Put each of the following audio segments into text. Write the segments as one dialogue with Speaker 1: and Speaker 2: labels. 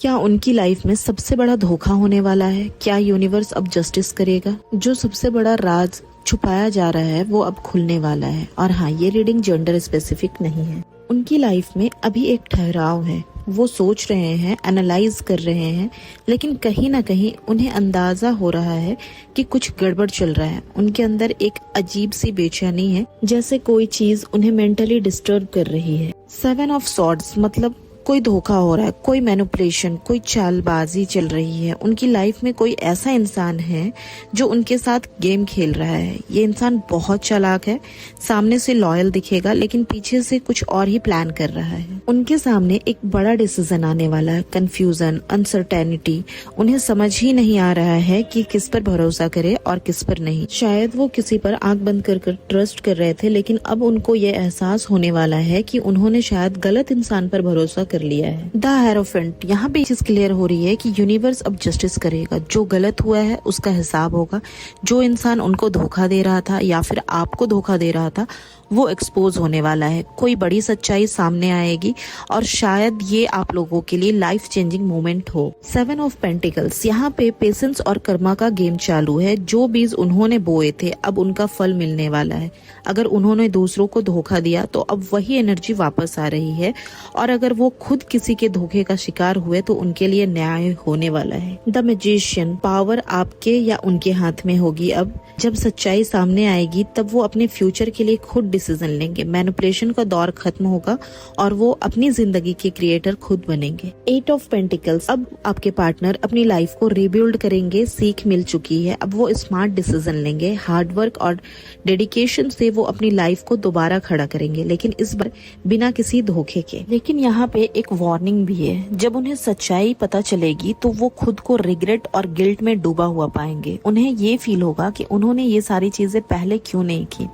Speaker 1: क्या उनकी लाइफ में सबसे बड़ा धोखा होने वाला है? क्या यूनिवर्स अब जस्टिस करेगा? जो सबसे बड़ा राज छुपाया जा रहा है वो अब खुलने वाला है। और हाँ, ये रीडिंग जेंडर स्पेसिफिक नहीं है। उनकी लाइफ में अभी एक ठहराव है। वो सोच रहे हैं, एनालाइज कर रहे हैं, लेकिन कहीं ना कहीं उन्हें अंदाजा हो रहा है कि कुछ गड़बड़ चल रहा है। उनके अंदर एक अजीब सी बेचैनी है, जैसे कोई चीज उन्हें मेंटली डिस्टर्ब कर रही है। 7 ऑफ सॉर्ड्स मतलब कोई धोखा हो रहा है, कोई मैनिपुलेशन, कोई चालबाजी चल रही है। उनकी लाइफ में कोई ऐसा इंसान है जो उनके साथ गेम खेल रहा है। ये इंसान बहुत चालाक है, सामने से लॉयल दिखेगा लेकिन पीछे से कुछ और ही प्लान कर रहा है। उनके सामने एक बड़ा डिसीजन आने वाला है। कंफ्यूजन, अनसर्टेनिटी, उन्हें समझ ही नहीं आ रहा है कि किस पर भरोसा करे और किस पर नहीं। शायद वो किसी पर आंख बंद कर ट्रस्ट कर रहे थे, लेकिन अब उनको ये एहसास होने वाला है कि उन्होंने शायद गलत इंसान पर भरोसा कर लिया है। द हेरोफेंट, यहाँ पे चीज क्लियर हो रही है कि यूनिवर्स अब जस्टिस करेगा। जो गलत हुआ है उसका हिसाब होगा। जो इंसान उनको धोखा दे रहा था या फिर आपको धोखा दे रहा था वो एक्सपोज होने वाला है। कोई बड़ी सच्चाई सामने आएगी और शायद ये आप लोगों के लिए लाइफ चेंजिंग मोमेंट हो। 7 ऑफ पेंटिकल्स, यहाँ पे पेशेंस और कर्मा का गेम चालू है। जो बीज उन्होंने बोए थे अब उनका फल मिलने वाला है। अगर उन्होंने दूसरों को धोखा दिया तो अब वही एनर्जी वापस आ रही है, और अगर वो खुद किसी के धोखे का शिकार हुए तो उनके लिए न्याय होने वाला है। द मैजिशियन, पावर आपके या उनके हाथ में होगी। अब जब सच्चाई सामने आएगी तब वो अपने फ्यूचर के लिए खुद डिसीजन लेंगे। मैनिपुलेशन का दौर खत्म होगा और वो अपनी जिंदगी के क्रिएटर खुद बनेंगे। 8 ऑफ पेंटिकल्स, अब आपके पार्टनर अपनी लाइफ को रिबिल्ड करेंगे। सीख मिल चुकी है, अब वो स्मार्ट डिसीजन लेंगे। हार्डवर्क और डेडिकेशन से वो अपनी लाइफ को दोबारा खड़ा करेंगे, लेकिन इस बार बिना किसी धोखे के। लेकिन यहाँ पे एक वार्निंग भी है, जब उन्हें सच्चाई पता चलेगी तो वो खुद को रिग्रेट और गिल्ट में डूबा हुआ पाएंगे। उन्हें ये फील होगा कि उन्होंने ये सारी चीजें पहले क्यों नहीं की,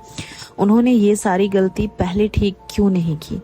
Speaker 1: उन्होंने ये सारी गलती पहले ठीक क्यों नहीं की,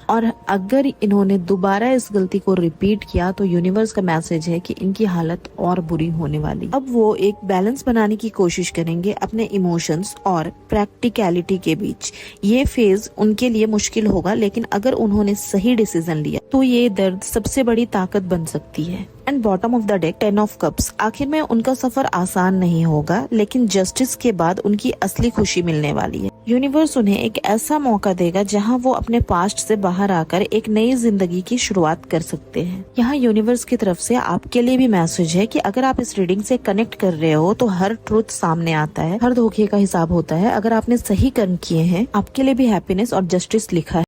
Speaker 1: और अगर इन्होंने दोबारा इस गलती को रिपीट किया तो यूनिवर्स का मैसेज है कि इनकी हालत और बुरी होने वाली। अब वो एक बैलेंस बनाने की कोशिश करेंगे अपने इमोशंस और प्रैक्टिकलिटी के बीच। ये फेज उनके लिए मुश्किल होगा, लेकिन अगर उन्होंने सही डिसीजन लिया तो ये दर्द सबसे बड़ी ताकत बन सकती है। And bottom of the deck 10 of cups, आखिर में उनका सफर आसान नहीं होगा, लेकिन जस्टिस के बाद उनकी असली खुशी मिलने वाली है। यूनिवर्स उन्हें एक ऐसा मौका देगा जहां वो अपने पास्ट से बाहर आकर एक नई जिंदगी की शुरुआत कर सकते हैं। यहाँ यूनिवर्स की तरफ से आपके लिए भी मैसेज है कि अगर आप इस रीडिंग से कनेक्ट कर रहे हो तो हर ट्रुथ सामने आता है, हर धोखे का हिसाब होता है। अगर आपने सही कर्म किए हैं, आपके लिए भी हैप्पीनेस और जस्टिस लिखा है।